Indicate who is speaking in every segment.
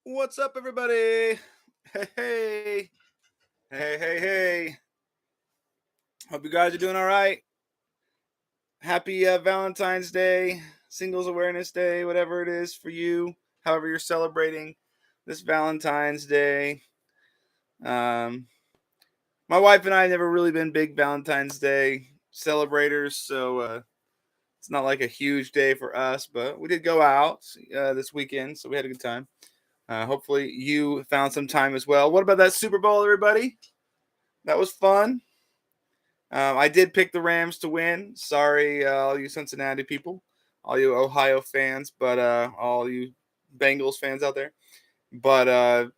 Speaker 1: What's up, everybody? Hey, hey, hey, hey, hey. Hope you guys are doing all right. Happy Valentine's Day, Singles Awareness Day, whatever it is for you, however you're celebrating this Valentine's Day. Um, my wife and I have never really been big Valentine's Day celebrators, so it's not like a huge day for us, but we did go out this weekend, so we had a good time. Hopefully, you found some time as well. What about that Super Bowl, everybody? That was fun. I did pick the Rams to win. Sorry, all you Cincinnati people, all you Ohio fans, but all you Bengals fans out there. But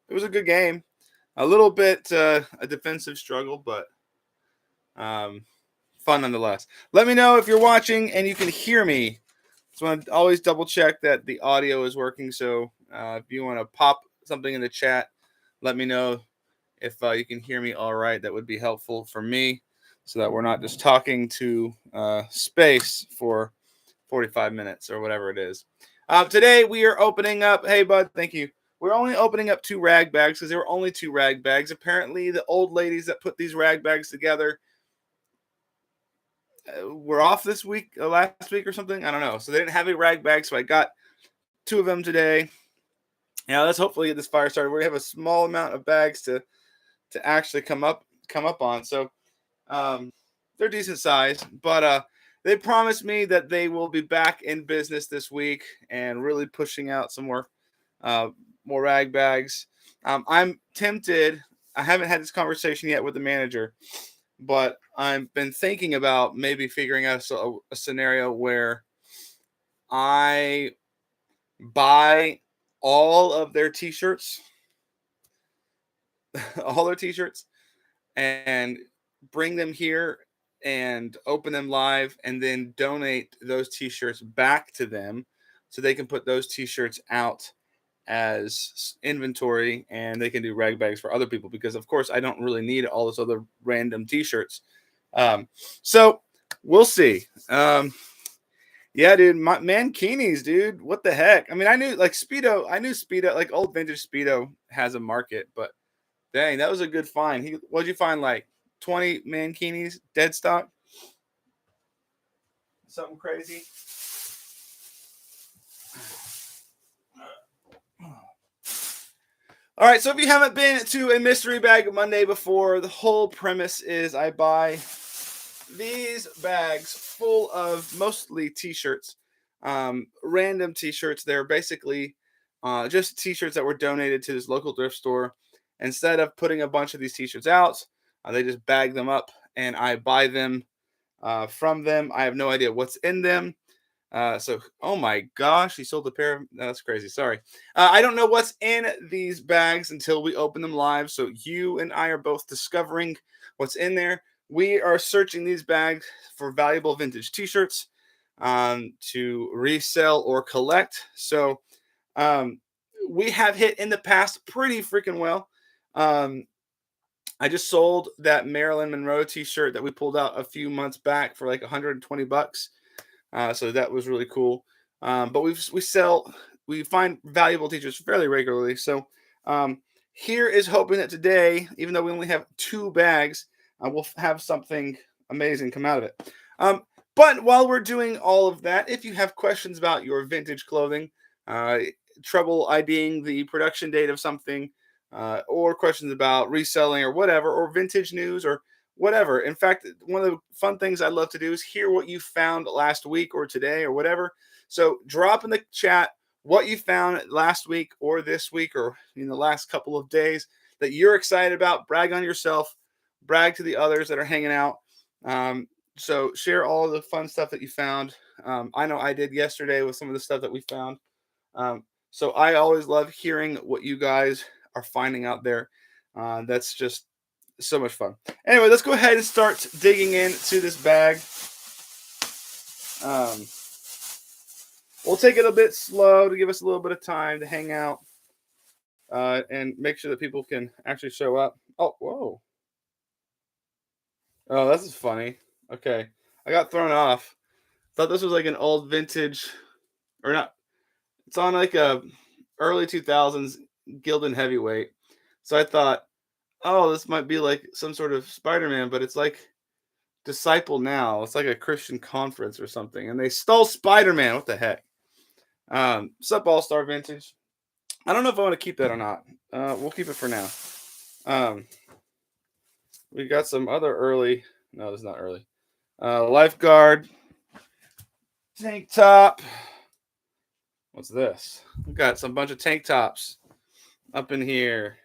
Speaker 1: it was a good game. A little bit a defensive struggle, but um, fun nonetheless. Let me know if you're watching and you can hear me. Just want to always double check that the audio is working. So if you want to pop something in the chat, let me know if you can hear me all right. That would be helpful for me so that we're not just talking to space for 45 minutes or whatever it is. Today we are opening up. Hey, bud, thank you. We're only opening up 2 rag bags because there were only 2 rag bags. Apparently, the old ladies that put these rag bags together were off this week, last week or something. I don't know. So they didn't have a rag bag, so I got 2 of them today. Now let's hopefully get this fire started. We have a small amount of bags to actually come up on. So they're decent size, but they promised me that they will be back in business this week and really pushing out some uh, more rag bags. I'm tempted. I haven't had this conversation yet with the manager, but I've been thinking about maybe figuring out a scenario where I buy all of their t-shirts, all their t-shirts, and bring them here and open them live and then donate those t-shirts back to them so they can put those t-shirts out as inventory and they can do rag bags for other people because of course I don't really need all this other random t-shirts. um, so we'll see. Yeah, dude, mankinis, dude, what the heck? I mean, I knew Speedo, like old vintage Speedo has a market, but dang, that was a good find. What'd you find? Like 20 mankinis, dead stock, something crazy. All right, so if you haven't been to a mystery bag Monday before, the whole premise is I buy these bags full of mostly t-shirts, random t-shirts. They're basically just t-shirts that were donated to this local thrift store. Instead of putting a bunch of these t-shirts out, they just bag them up and I buy them from them. I have no idea what's in them. Oh my gosh, he sold a pair of. No, that's crazy. Sorry. I don't know what's in these bags until we open them live. So you and I are both discovering what's in there. We are searching these bags for valuable vintage t-shirts to resell or collect. So um, we have hit in the past pretty freaking well. Um, I just sold that Marilyn Monroe t-shirt that we pulled out a few months back for like 120 bucks. So that was really cool. But we find valuable teachers fairly regularly. So um, here is hoping that today, even though we only have 2 bags, we'll have something amazing come out of it. But while we're doing all of that, if you have questions about your vintage clothing, uh, trouble IDing the production date of something, or questions about reselling or whatever, or vintage news or whatever. In fact, one of the fun things I love to do is hear what you found last week or today or whatever. So drop in the chat what you found last week or this week or in the last couple of days that you're excited about. Brag on yourself, brag to the others that are hanging out. So share all the fun stuff that you found. I know I did yesterday with some of the stuff that we found. So I always love hearing what you guys are finding out there. That's just so much fun. Anyway, let's go ahead and start digging into this bag. Um, we'll take it a bit slow to give us a little bit of time to hang out and make sure that people can actually show up. Oh, whoa. Oh, this is funny. Okay. I got thrown off. Thought this was like an old vintage, or not. It's on like a early 2000s Gildan heavyweight. So I thought, oh, this might be like some sort of Spider-Man, but it's like Disciple Now. It's like a Christian conference or something, and they stole Spider-Man. What the heck? Sup All Star Vintage. I don't know if I want to keep that or not. We'll keep it for now. Um, we got some other early. No, it's not early. Lifeguard tank top. What's this? We got some bunch of tank tops up in here.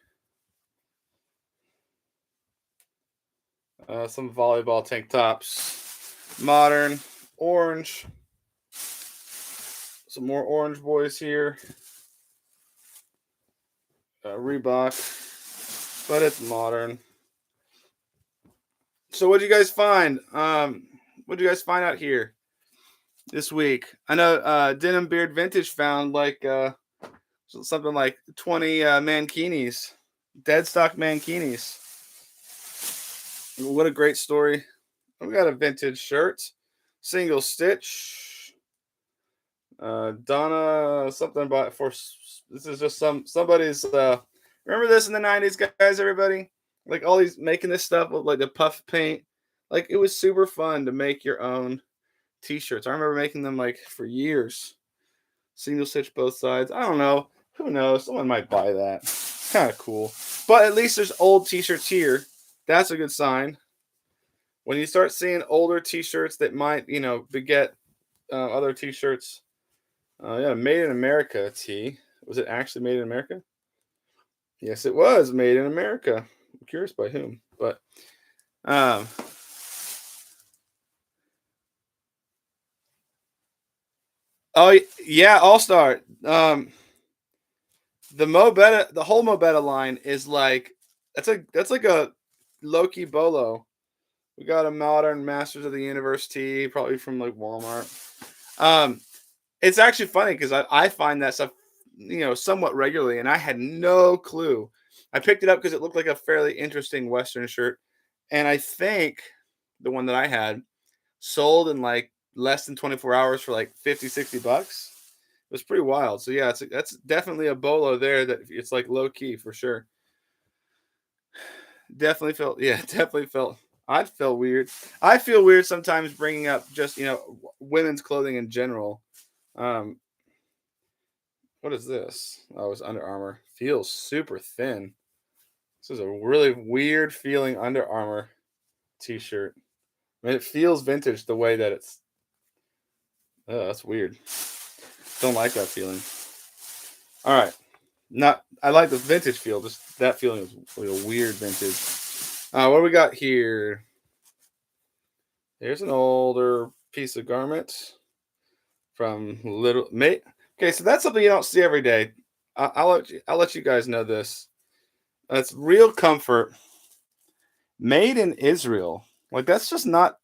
Speaker 1: Some volleyball tank tops. Modern orange. Some more orange boys here. Reebok, but it's modern. So what did you guys find? What did you guys find out here this week? I know Denim Beard Vintage found like something like 20 mankinis, dead stock mankinis. What a great story. We got a vintage shirt, single stitch. Donna something about for this is just somebody's remember this in the 90s, guys, everybody? Like all these making this stuff with like the puff paint. Like it was super fun to make your own t-shirts. I remember making them like for years. Single stitch both sides. I don't know. Who knows? Someone might buy that. Kind of cool. But at least there's old t-shirts here. That's a good sign. When you start seeing older t-shirts that might, beget other t-shirts. Yeah, Made in America tee. Was it actually made in America? Yes, it was made in America. I'm curious by whom, but oh yeah, All Star. The whole Mobetta line is like that's like a Loki Bolo. We got a modern Masters of the Universe tee, probably from like Walmart. It's actually funny because I find that stuff, somewhat regularly, and I had no clue. I picked it up because it looked like a fairly interesting Western shirt, and I think the one that I had sold in like less than 24 hours for like 50, $60. It was pretty wild. So yeah, that's definitely a bolo there that it's like low key for sure. Definitely felt. I'd feel weird. I feel weird sometimes bringing up just women's clothing in general. Um, what is this? Oh, it's Under Armour. Feels super thin. This is a really weird feeling Under Armour t-shirt. I mean, it feels vintage the way that it's. Oh, that's weird. Don't like that feeling. All right. Not. I like the vintage feel. Just that feeling is like a weird vintage. What do we got here? Here's an older piece of garment from Little Mate. Okay, so that's something you don't see every day. I'll let you guys know this. It's Real Comfort, made in Israel. Like that's just not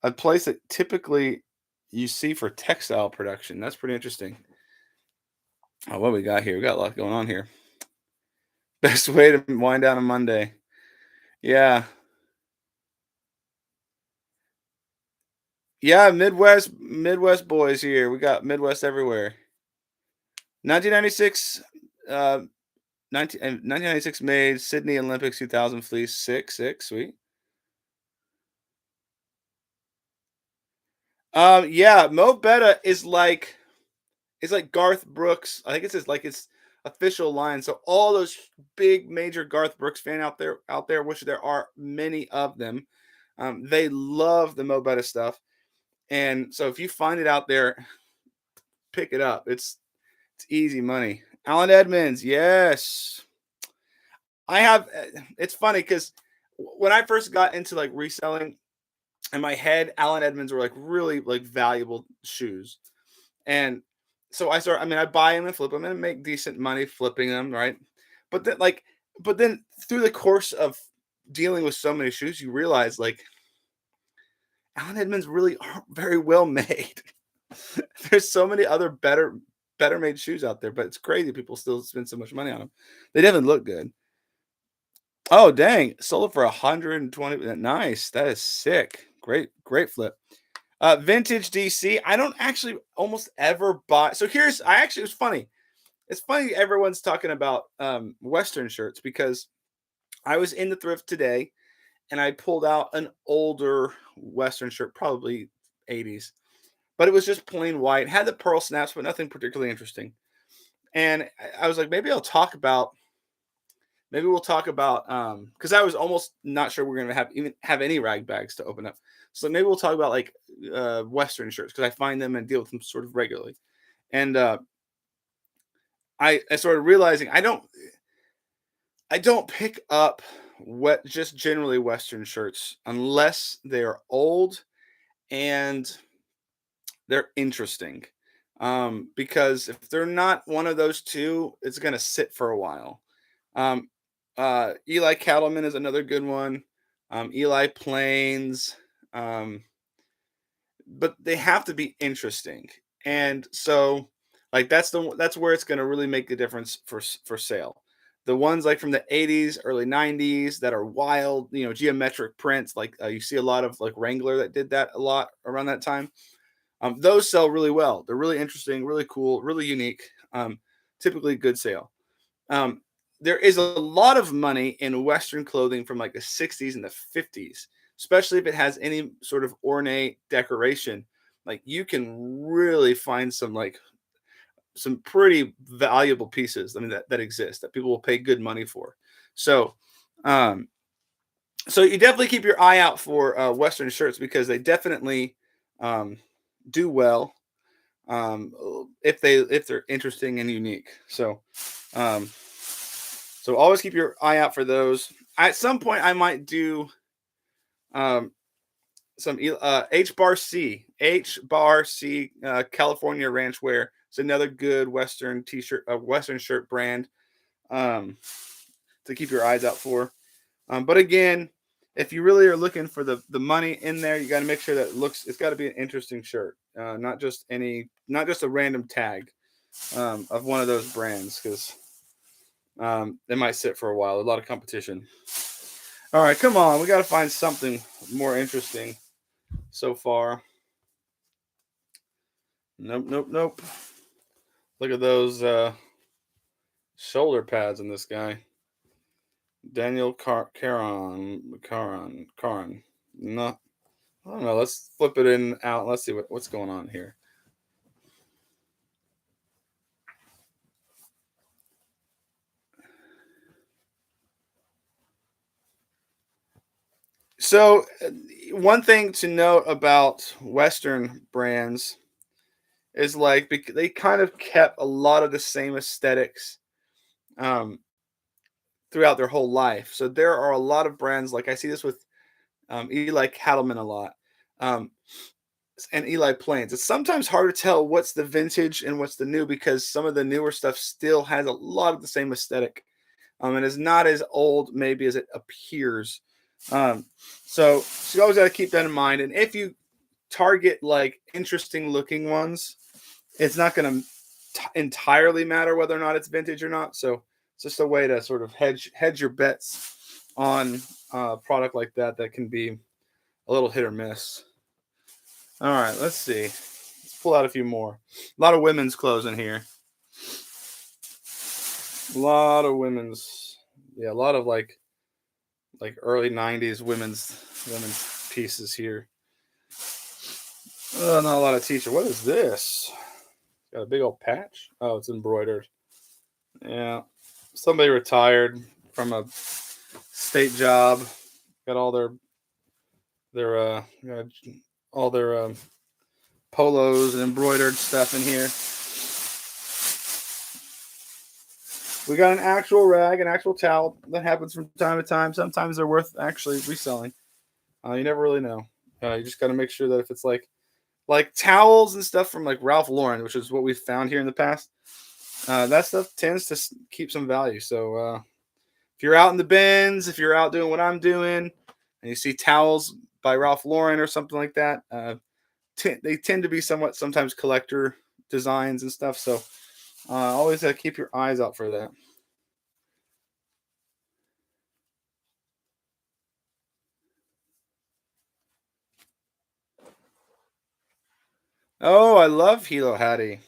Speaker 1: a place that typically you see for textile production. That's pretty interesting. Oh, what we got here? We got a lot going on here. Best way to wind down a Monday. Yeah. Yeah, Midwest boys here. We got Midwest everywhere. 1996 1996 made Sydney Olympics 2000 fleece 6 sweet. Yeah, Mo Betta is like it's like Garth Brooks. I think it's his official line. So all those big major Garth Brooks fan out there, which there are many of them, they love the Mo Betta stuff. And so if you find it out there, pick it up. It's easy money. Alan Edmonds, yes. I have. It's funny because when I first got into like reselling, in my head, Alan Edmonds were like really like valuable shoes, and so I start. I mean, I buy them and flip them and make decent money flipping them, right? But then through the course of dealing with so many shoes, you realize like Alan Edmonds really aren't very well made. There's so many other better made shoes out there, but it's crazy people still spend so much money on them. They definitely look good. Oh, dang. Sold it for 120. Nice. That is sick. Great flip. Vintage DC. I don't actually almost ever buy. So I actually, it was funny. it's funny everyone's talking about Western shirts because I was in the thrift today and I pulled out an older Western shirt, probably 80s, but it was just plain white, had the pearl snaps, but nothing particularly interesting. And I was like, maybe we'll talk about because I was almost not sure we're gonna have any rag bags to open up. So maybe we'll talk about like Western shirts because I find them and deal with them sort of regularly. And I started realizing I don't pick up what just generally Western shirts unless they're old and they're interesting. Because if they're not one of those two, it's gonna sit for a while. Um, Eli Cattleman is another good one. Eli Plains. Um, but they have to be interesting. And so like that's where it's going to really make the difference for sale. The ones like from the 80s, early 90s that are wild, geometric prints, like you see a lot of like Wrangler that did that a lot around that time. Those sell really well. They're really interesting, really cool, really unique. Typically good sale. Um, there is a lot of money in Western clothing from like the 60s and the 50s, especially if it has any sort of ornate decoration. Like you can really find some pretty valuable pieces. I mean that exist that people will pay good money for. So, um, so you definitely keep your eye out for Western shirts because they definitely um, do well if they're interesting and unique. Um, so always keep your eye out for those. At some point, I might do um, some H Bar C, California Ranch Wear. It's another good Western t-shirt, Western shirt brand um, to keep your eyes out for. But again, if you really are looking for the money in there, you got to make sure that it's got to be an interesting shirt, not just a random tag of one of those brands because they might sit for a while. A lot of competition. All right, come on. We got to find something more interesting so far. Nope, nope, nope. Look at those shoulder pads in this guy. Daniel Caron. No, I don't know. Let's flip it in out. Let's see what's going on here. So, one thing to note about Western brands is like they kind of kept a lot of the same aesthetics um, throughout their whole life. So there are a lot of brands like I see this with Eli Cattleman a lot, um, and Eli Plains. It's sometimes hard to tell what's the vintage and what's the new because some of the newer stuff still has a lot of the same aesthetic, and is not as old maybe as it appears. Um, so you always got to keep that in mind. And if you target like interesting looking ones, it's not going to entirely matter whether or not it's vintage or not. So it's just a way to sort of hedge your bets on a product like that can be a little hit or miss. All right, let's see. Let's pull out a few more. A lot of women's clothes in here. A lot of women's, yeah, a lot of like early '90s women's pieces here. Not a lot of t-shirt. What is this? Got a big old patch. Oh, it's embroidered. Yeah, somebody retired from a state job. Got all got all their polos and embroidered stuff in here. We got an actual rag, an actual towel that happens from time to time. Sometimes they're worth actually reselling. You never really know. You just got to make sure that if it's like towels and stuff from like Ralph Lauren, which is what we've found here in the past, that stuff tends to keep some value. So if you're out in the bins, if you're out doing what I'm doing, and you see towels by Ralph Lauren or something like that, they tend to be sometimes collector designs and stuff. So always keep your eyes out for that. Oh, I love Hilo Hattie.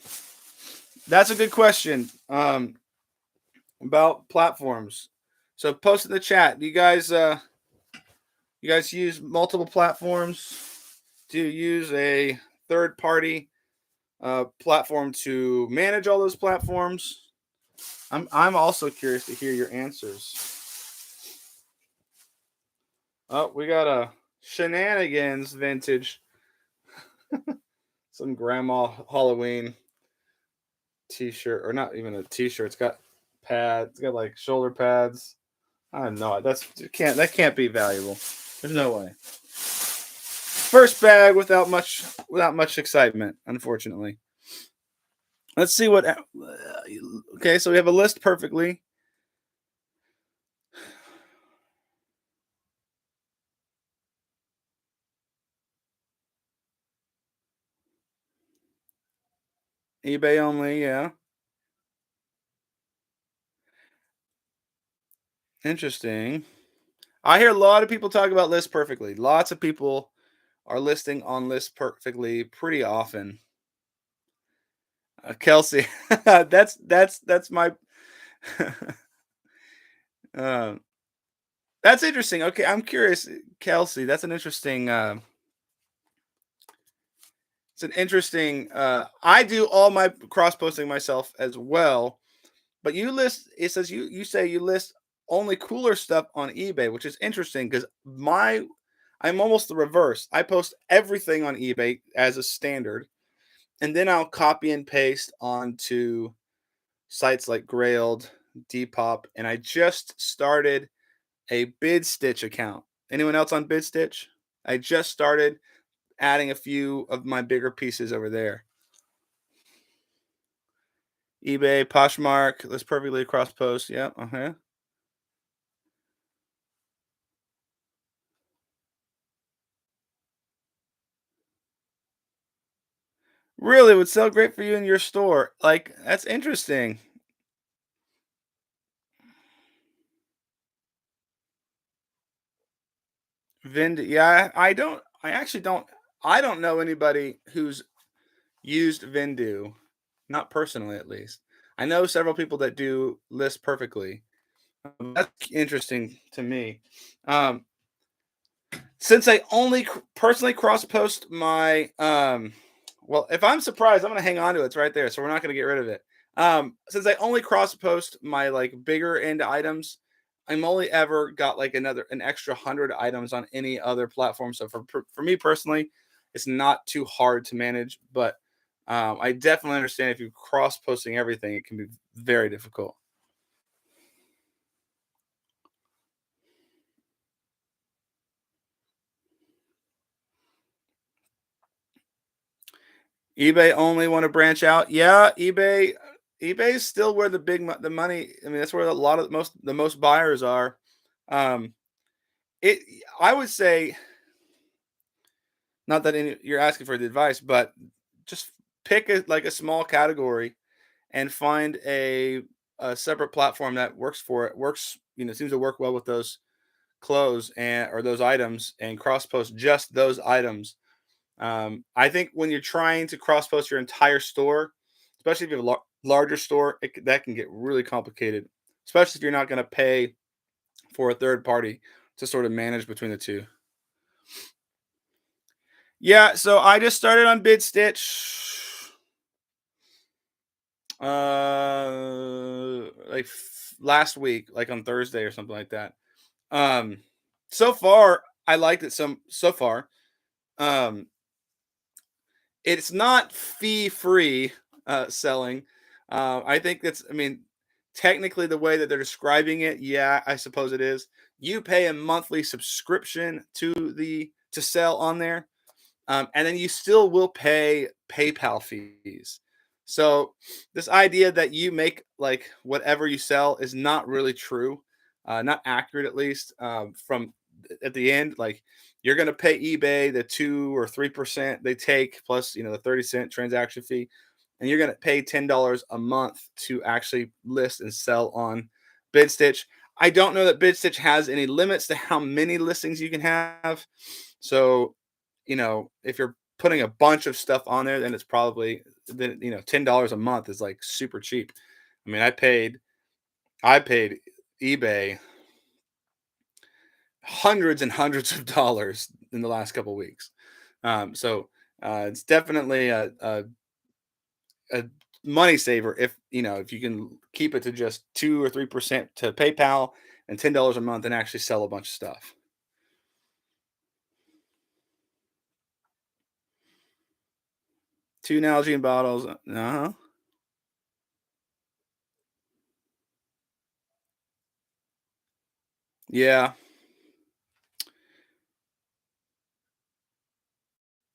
Speaker 1: That's a good question. Um, about platforms. So post in the chat. You guys use multiple platforms? Do you use a third party platform to manage all those platforms? I'm also curious to hear your answers. Oh, we got a shenanigans vintage, some grandma Halloween t-shirt, or not even a t-shirt. It's got pads. It's got like shoulder pads. I don't know. That can't be valuable. There's no way. First bag without much excitement, unfortunately. Let's see what. Okay, so we have a list perfectly. eBay only, yeah. Interesting. I hear a lot of people talk about list perfectly. Lots of people are listing on list perfectly pretty often. Kelsey, that's my. uh, that's interesting. Okay, I'm curious, Kelsey. That's an interesting. It's an interesting. I do all my cross posting myself as well, but you list. It says you say you list only cooler stuff on eBay, which is interesting because I'm almost the reverse. I post everything on eBay as a standard, and then I'll copy and paste onto sites like Grailed, Depop, and I just started a BidStitch account. Anyone else on BidStitch? I just started adding a few of my bigger pieces over there. eBay, Poshmark, that's perfectly cross post. Yeah, uh-huh. Really would sell great for you in your store. Like, that's interesting. Yeah, I actually don't know anybody who's used Vindu, not personally at least. I know several people that do list perfectly. That's interesting to me. Um, since I only personally cross post my well, if I'm surprised, I'm gonna hang on to it. It's right there, so we're not gonna get rid of it. Since I only cross post my like bigger end items, I'm only ever got like an extra 100 items on any other platform. So for me personally, it's not too hard to manage, but I definitely understand if you're cross posting everything, it can be very difficult. eBay only want to branch out. Yeah, eBay is still where the money. I mean, that's where a lot of the most buyers are. Um, it I would say not that you're asking for the advice, but just pick like a small category and find a separate platform that works for it. Works, seems to work well with those clothes and or those items and cross post just those items. I think when you're trying to cross post your entire store, especially if you have a larger store, that can get really complicated, especially if you're not going to pay for a third party to sort of manage between the two. Yeah, so I just started on BidStitch like last week, like on Thursday or something like that. Um so far I liked it so far. Um it's not fee free selling. I think I mean, technically, the way that they're describing it, yeah, I suppose it is. You pay a monthly subscription to sell on there, and then you still will pay PayPal fees. So this idea that you make like whatever you sell is not really true, not accurate at least. From at the end, like you're going to pay eBay the 2 or 3% they take plus the 30-cent transaction fee, and you're going to pay $10 a month to actually list and sell on BidStitch. I don't know that BidStitch has any limits to how many listings you can have. So, if you're putting a bunch of stuff on there, then it's probably $10 a month is like super cheap. I mean, I paid eBay hundreds and hundreds of dollars in the last couple weeks. So it's definitely a money saver if if you can keep it to just 2 or 3% to PayPal and $10 a month and actually sell a bunch of stuff. Two Nalgene bottles. Uh-huh. Yeah.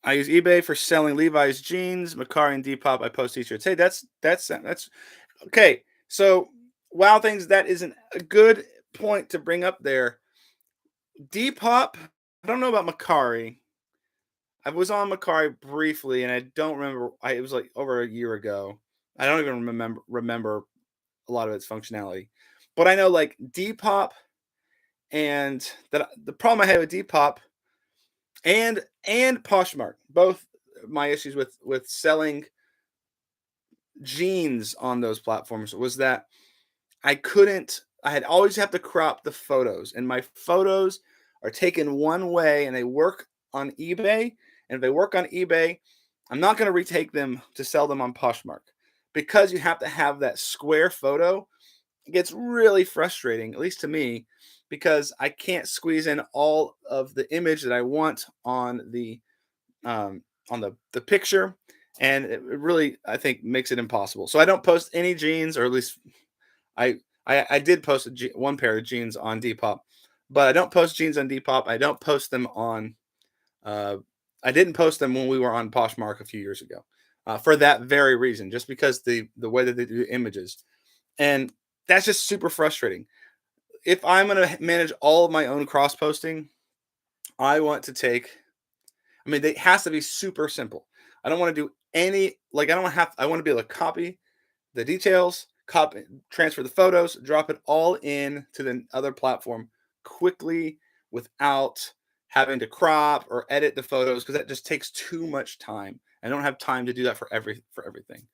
Speaker 1: I use eBay for selling Levi's jeans, Macari and Depop. I post t-shirts. Hey, that's okay. So wow, things that isn't a good point to bring up there. Depop. I don't know about Macari. I was on Macari briefly, and I don't remember. It was like over a year ago. I don't even remember a lot of its functionality, but I know like Depop and that the problem I had with Depop and Poshmark, both my issues with selling jeans on those platforms was that I couldn't. I had always have to crop the photos, and my photos are taken one way, and they work on eBay. And if they work on eBay, I'm not going to retake them to sell them on Poshmark because you have to have that square photo. It gets really frustrating, at least to me, because I can't squeeze in all of the image that I want um, on the picture, and it really I think makes it impossible. So I don't post any jeans, or at least I I did post one pair of jeans on Depop, but I don't post jeans on Depop. I don't post them on. Uh, I didn't post them when we were on Poshmark a few years ago, for that very reason, just because the way that they do images, and that's just super frustrating. If I'm gonna manage all of my own cross posting, I want to take. I mean, it has to be super simple. I don't want to do any like I don't have. I want to be able to copy the details, copy, transfer the photos, drop it all in to the other platform quickly without having to crop or edit the photos because that just takes too much time. I don't have time to do that for everything.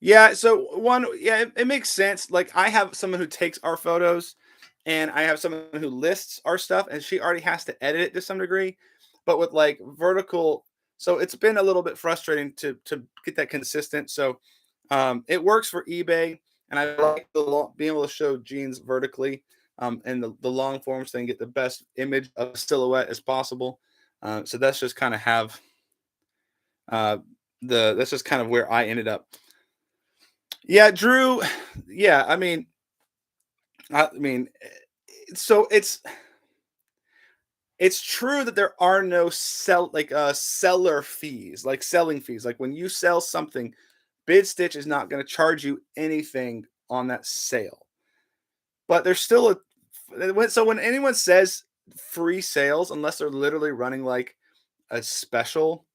Speaker 1: Yeah, so yeah, it makes sense. Like I have someone who takes our photos and I have someone who lists our stuff and she already has to edit it to some degree. But with like vertical, so it's been a little bit frustrating to get that consistent. So it works for eBay and I like being able to show jeans vertically and the long forms so they can get the best image of a silhouette as possible. So that's just kind of have uh that's just kind of where I ended up. Yeah, Drew. Yeah, I mean, so it's true that there are no seller fees, like selling fees. Like when you sell something, Bid Stitch is not going to charge you anything on that sale. But there's still so when anyone says free sales, unless they're literally running like a special,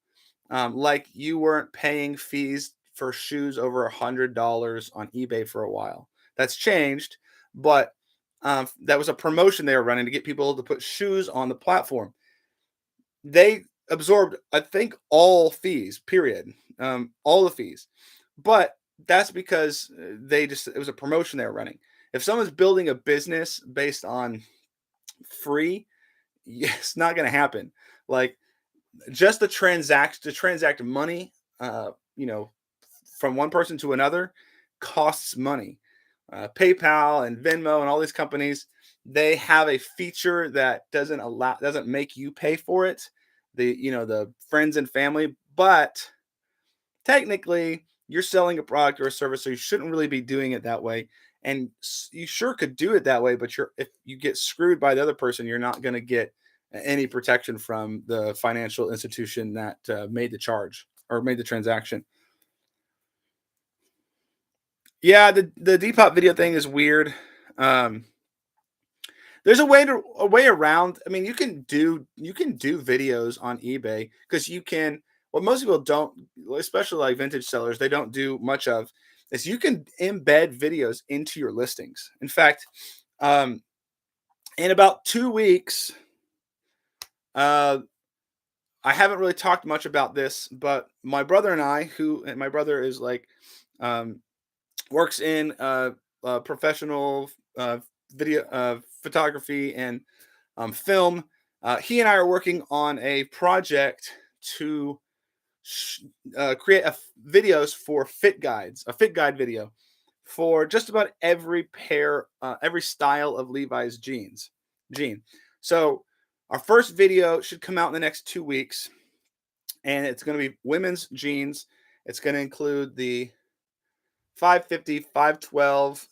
Speaker 1: like you weren't paying fees for shoes over $100 on eBay for a while. That's changed, but that was a promotion they were running to get people to put shoes on the platform. They absorbed, I think, all fees. Period. All the fees, but that's because it was a promotion they were running. If someone's building a business based on free, it's not going to happen. Like just to transact money you know from one person to another costs money. PayPal and Venmo and all these companies, they have a feature that doesn't make you pay for it, the friends and family, but technically you're selling a product or a service, so you shouldn't really be doing it that way. And you sure could do it that way, but if you get screwed by the other person, you're not going to get any protection from the financial institution that made the charge or made the transaction. Yeah, the Depop video thing is weird. Um, there's a way around. I mean, you can do videos on eBay because you can. What most people don't, especially like vintage sellers, they don't do much of is you can embed videos into your listings. In fact, um, in about 2 weeks, uh, I haven't really talked much about this, but my brother and I, and my brother is like, um, works in professional uh, video photography and film. He and I are working on a project to create videos for fit guides, a fit guide video for just about every pair, every style of Levi's jean. So our first video should come out in the next 2 weeks, and it's going to be women's jeans. It's going to include the 550, 512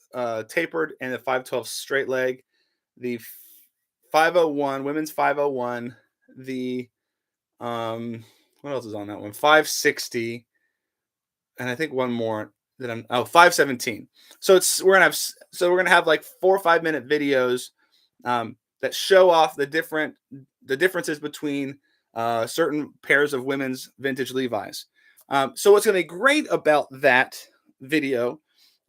Speaker 1: tapered, and the 512 straight leg, the 501, women's 501, the what else is on that one? 560, and I think one more that 517. So we're gonna have like 4 or 5 minute videos that show off the differences between certain pairs of women's vintage Levi's. So what's gonna be great about that video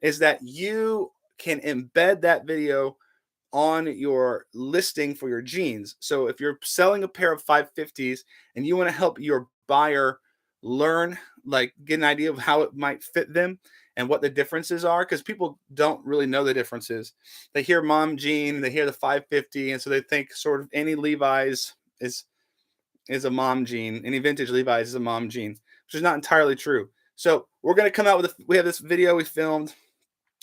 Speaker 1: is that you can embed that video on your listing for your jeans. So if you're selling a pair of 550s and you want to help your buyer learn, like get an idea of how it might fit them and what the differences are, because people don't really know the differences. They hear mom jean, they hear the 550, and so they think sort of any Levi's is a mom jean, any vintage Levi's is a mom jean, which is not entirely true. So we're going to come out with we have this video we filmed.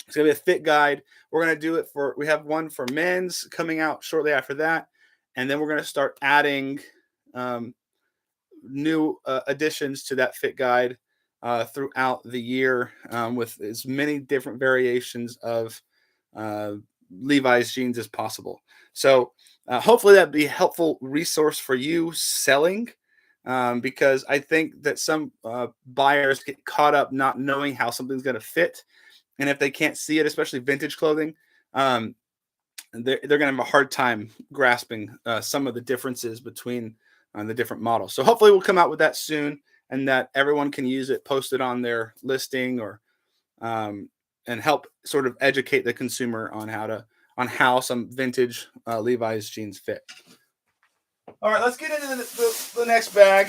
Speaker 1: It's gonna be a fit guide. We're gonna do it for. We have one for men's coming out shortly after that, and then we're gonna start adding um, new additions to that fit guide throughout the year with as many different variations of uh, Levi's jeans as possible. So hopefully that'd be a helpful resource for you selling. Because I think that some buyers get caught up not knowing how something's going to fit, and if they can't see it, especially vintage clothing, um, they're going to have a hard time grasping some of the differences between the different models. So hopefully we'll come out with that soon, and that everyone can use it, post it on their listing, or um, and help sort of educate the consumer on how some vintage Levi's jeans fit. All right, let's get into the next bag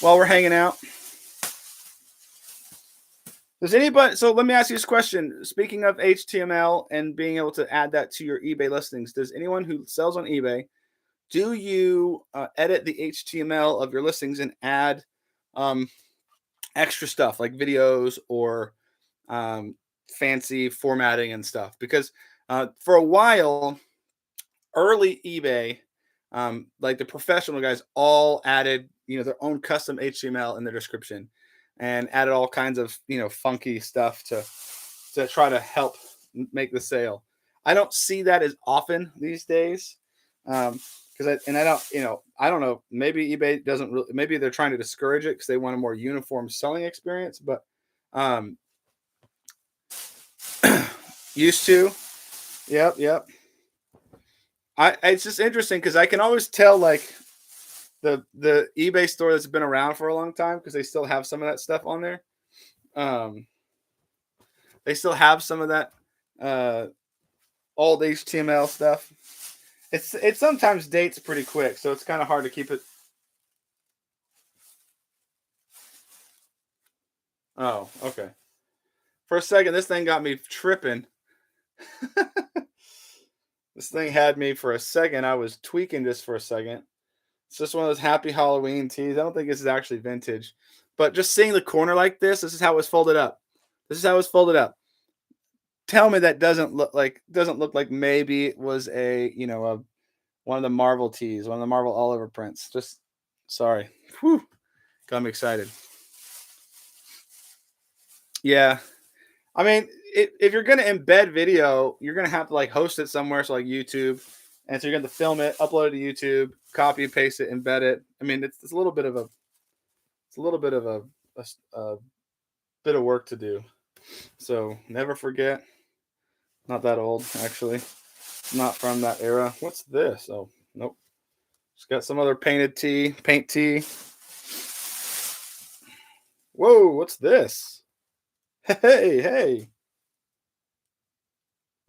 Speaker 1: while we're hanging out. Does anybody? So let me ask you this question. Speaking of HTML and being able to add that to your eBay listings, does anyone who sells on eBay, do you edit the HTML of your listings and add um, extra stuff like videos or fancy formatting and stuff? Because for a while, early eBay, like the professional guys, all added their own custom HTML in their description, and added all kinds of funky stuff to try to help make the sale. I don't see that as often these days, because I don't know, maybe eBay doesn't really, maybe they're trying to discourage it because they want a more uniform selling experience, but um, used to, yep. It's just interesting because I can always tell like the eBay store that's been around for a long time, because they still have some of that stuff on there. They still have some of that old HTML stuff. It sometimes dates pretty quick, so it's kind of hard to keep it. Oh, okay. For a second, this thing got me tripping. This thing had me for a second. I was tweaking this for a second. It's just one of those happy Halloween tees. I don't think this is actually vintage, but just seeing the corner like this is how it was folded up. This is how it's folded up. Tell me that doesn't look like maybe it was one of the Marvel tees, one of the Marvel Oliver prints. Just sorry. Whew. Got me excited. Yeah. I mean, if you're gonna embed video, you're gonna have to like host it somewhere, so like YouTube, and so you're gonna film it, upload it to YouTube, copy and paste it, embed it. I mean, it's a little bit of a bit of work to do. So never forget. Not that old, actually. Not from that era. What's this? Oh, nope. It's got some other paint tee. Whoa, what's this? Hey.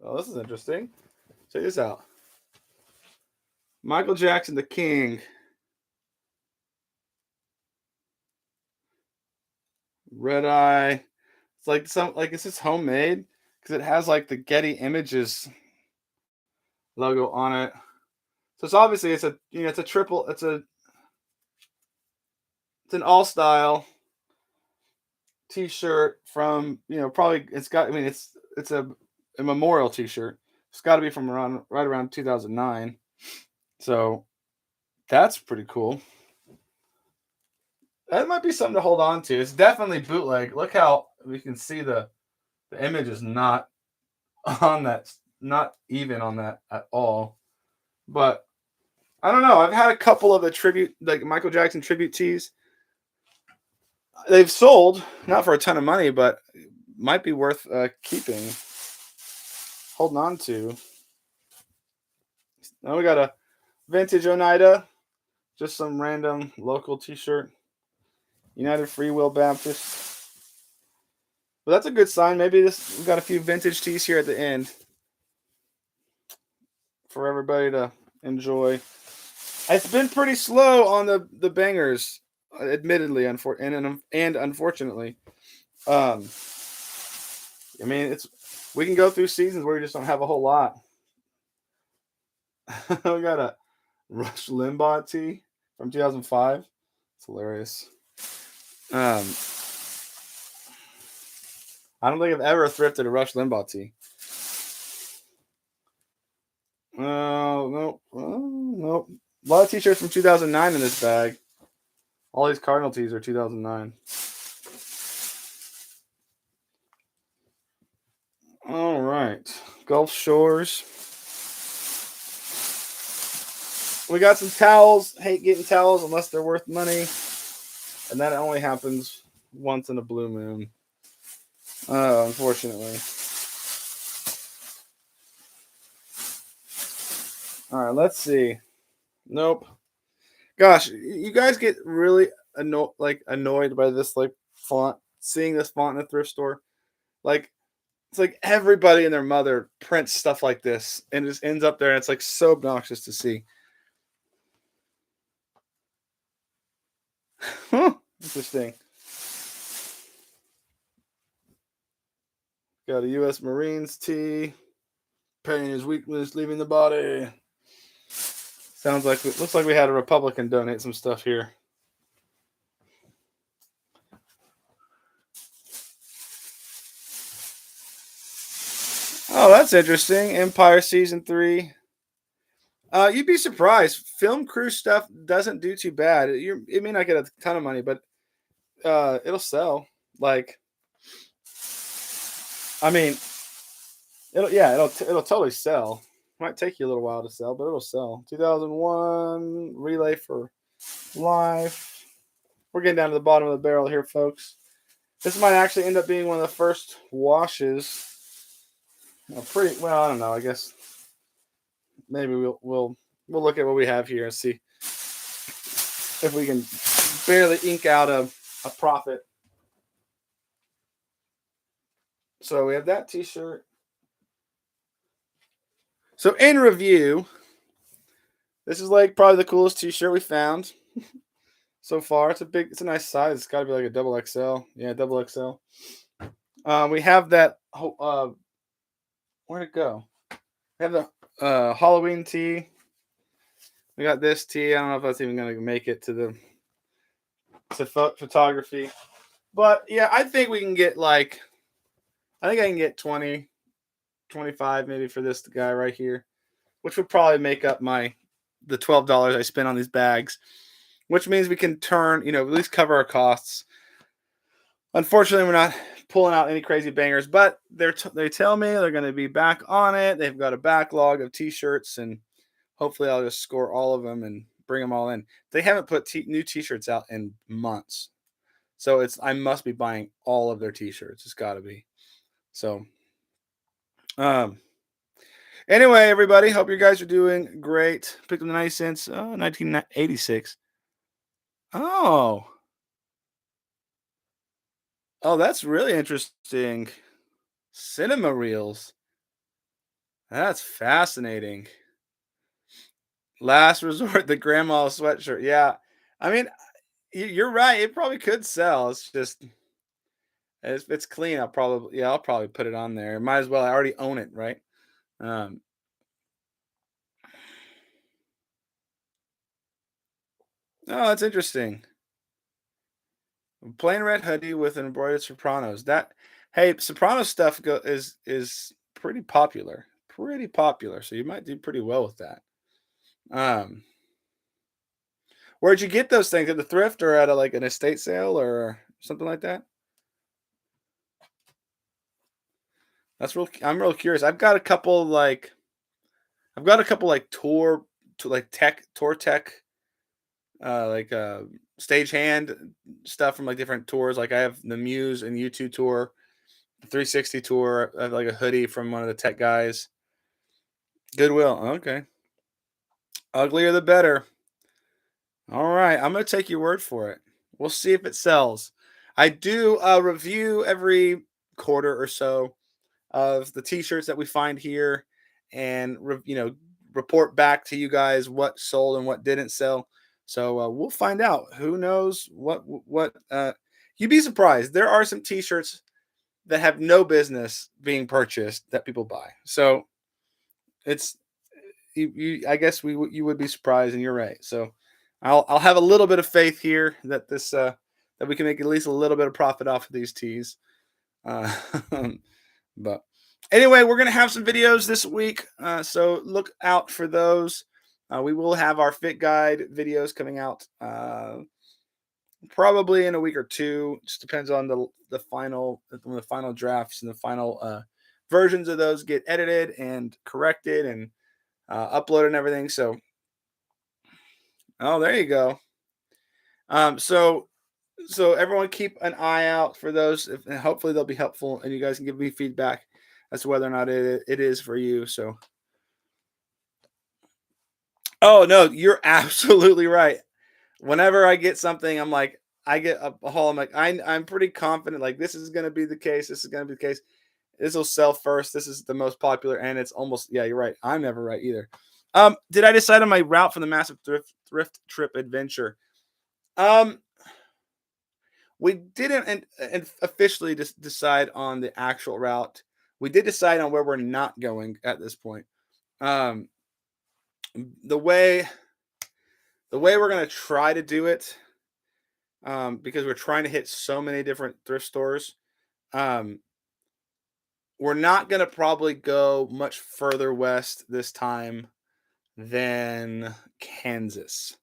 Speaker 1: Oh, this is interesting. Check this out. Michael Jackson, the King. Red Eye. It's like is this homemade? Because it has like the Getty Images logo on it. So it's obviously it's a triple. It's an all style T-shirt from probably it's got. I mean it's a memorial T-shirt. It's got to be from right around 2009. So that's pretty cool. That might be something to hold on to. It's definitely bootleg. Look how we can see the image is not on that, not even on that at all. But I don't know. I've had a couple of the tribute, like Michael Jackson tribute tees. They've sold, not for a ton of money, but might be worth keeping, holding on to. Now we got a vintage Oneida, just some random local T-shirt. United Free Will Baptist. But that's a good sign. Maybe we've got a few vintage tees here at the end for everybody to enjoy. It's been pretty slow on the bangers, admittedly, and unfortunately. I mean, we can go through seasons where we just don't have a whole lot. We got a Rush Limbaugh tee from 2005. It's hilarious. I don't think I've ever thrifted a Rush Limbaugh tee. Nope. Nope. A lot of t-shirts from 2009 in this bag. All these Cardinal tees are 2009. All right. Gulf Shores. We got some towels. Hate getting towels unless they're worth money. And that only happens once in a blue moon. Unfortunately. All right, let's see. Nope. Gosh, you guys get really annoyed by this font, seeing this font in a thrift store. Like it's like everybody and their mother prints stuff like this and it just ends up there and it's like so obnoxious to see. Interesting. Got a U.S. Marines tee. Pain is weakness leaving the body. Looks like we had a Republican donate some stuff here. Oh, that's interesting. Empire Season 3. You'd be surprised. Film crew stuff doesn't do too bad. It may not get a ton of money, but it'll sell. Like, I mean, it'll totally sell. Might take you a little while to sell, but it'll sell. 2001 Relay for Life. We're getting down to the bottom of the barrel here, folks. This might actually end up being one of the first washes. Pretty well. I don't know. I guess maybe we'll look at what we have here and see if we can barely ink out a profit. So we have that T-shirt. So in review, this is like probably the coolest T-shirt we found so far. It's a nice size. It's got to be like a double XL. Yeah, double XL. We have that. Where'd it go? We have the Halloween tee. We got this tee. I don't know if that's even going to make it to photography. But yeah, I think we can get I think I can get 20, 25 maybe for this guy right here, which would probably make up the $12 I spent on these bags, which means we can turn, at least cover our costs. Unfortunately, we're not pulling out any crazy bangers, but they tell me they're going to be back on it. They've got a backlog of T-shirts, and hopefully I'll just score all of them and bring them all in. They haven't put new T-shirts out in months. So I must be buying all of their T-shirts. It's got to be. So, anyway, everybody, hope you guys are doing great. Picked up the 90 cents, 1986. Oh, that's really interesting. Cinema reels. That's fascinating. Last resort, the grandma sweatshirt. Yeah. I mean, you're right. It probably could sell. It's just if it's clean, I'll probably put it on there. Might as well. I already own it, right? Um, oh, that's interesting. Plain red hoodie with an embroidered Sopranos. That hey, Sopranos stuff is pretty popular. Pretty popular. So you might do pretty well with that. Um, where'd you get those things? At the thrift or at like an estate sale or something like that? That's real. I'm real curious. I've got a couple like to like tech tour tech like stage-hand stuff from like different tours. Like I have the Muse and U2 tour, 360 tour. I have like a hoodie from one of the tech guys. Goodwill. Okay. Uglier the better. All right. I'm gonna take your word for it. We'll see if it sells. I do a review every quarter or so of the t-shirts that we find here and report back to you guys what sold and what didn't sell. So we'll find out. Who knows what you'd be surprised. There are some t-shirts that have no business being purchased that people buy. So it's I guess you would be surprised, and you're right. So I'll have a little bit of faith here that this that we can make at least a little bit of profit off of these teas. Uh, but anyway, we're gonna have some videos this week, so look out for those. We will have our fit guide videos coming out probably in a week or two. Just depends on the final when the final drafts and the final versions of those get edited and corrected and uploaded and everything. So, oh, there you go. So everyone keep an eye out for those, and hopefully they'll be helpful, and you guys can give me feedback as to whether or not it is for you. So, oh no, you're absolutely right. Whenever I get something, I get a haul. I'm like, I'm pretty confident. Like this is going to be the case. This is going to be the case. This will sell first. This is the most popular, and it's almost yeah. You're right. I'm never right either. Did I decide on my route for the massive thrift trip adventure? Um, we didn't and officially decide on the actual route. We did decide on where we're not going at this point. Um, the way we're gonna try to do it, because we're trying to hit so many different thrift stores. Um, we're not gonna probably go much further west this time than Kansas.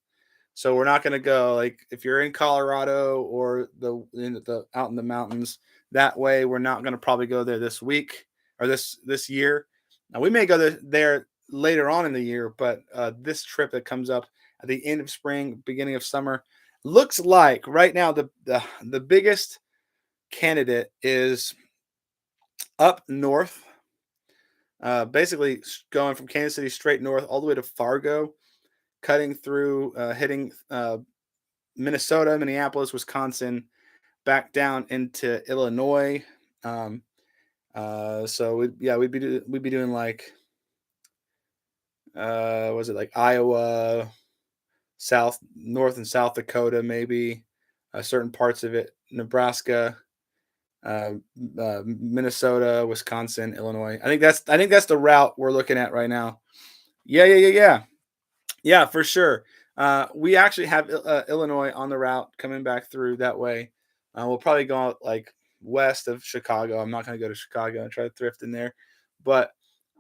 Speaker 1: So we're not going to go like if you're in Colorado or the out in the mountains that way. We're not going to probably go there this week or this year. Now we may go there later on in the year, but this trip that comes up at the end of spring, beginning of summer, looks like right now the biggest candidate is up north. Basically going from Kansas City straight north all the way to Fargo, cutting through, hitting Minnesota, Minneapolis, Wisconsin, back down into Illinois. Um, so we'd be doing like was it like Iowa, South, North and South Dakota, maybe certain parts of it, Nebraska, uh, Minnesota, Wisconsin, Illinois. I think that's the route we're looking at right now. Yeah. Yeah, for sure. We actually have Illinois on the route coming back through that way. We'll probably go out like west of Chicago. I'm not going to go to Chicago and try to thrift in there, but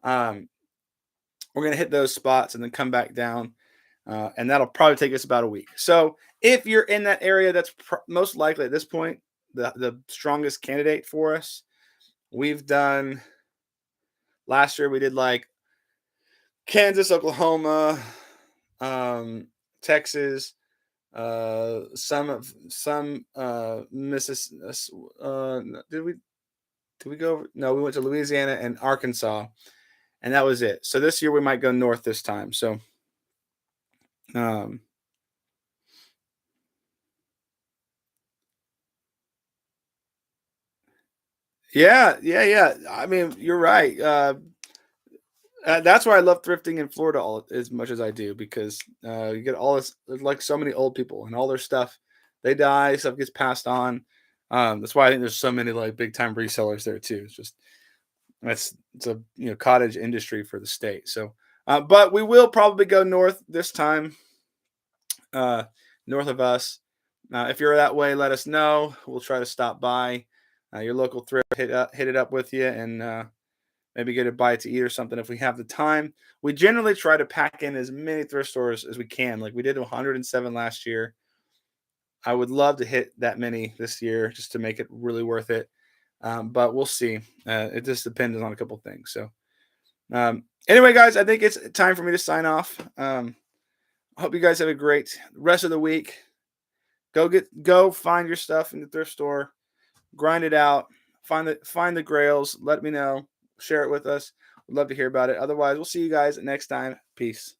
Speaker 1: um, we're going to hit those spots and then come back down. And that'll probably take us about a week. So if you're in that area, that's most likely at this point the strongest candidate for us. We've done last year. We did like Kansas, Oklahoma, Texas, some Mississippi. Did we go? No, we went to Louisiana and Arkansas, and that was it. So this year we might go north this time. So, um, yeah. I mean, you're right. That's why I love thrifting in Florida all as much as I do because you get all this like so many old people and all their stuff. They die, stuff gets passed on. That's why I think there's so many like big time resellers there too. It's just it's a cottage industry for the state. So, but we will probably go north this time, uh, north of us. If you're that way, let us know. We'll try to stop by your local thrift, hit it up with you, and maybe get a bite to eat or something if we have the time. We generally try to pack in as many thrift stores as we can. Like we did 107 last year. I would love to hit that many this year just to make it really worth it. But we'll see. It just depends on a couple things. So, anyway, guys, I think it's time for me to sign off. I hope you guys have a great rest of the week. Go find your stuff in the thrift store, grind it out, find the grails. Let me know, share it with us. We'd love to hear about it. Otherwise, we'll see you guys next time. Peace.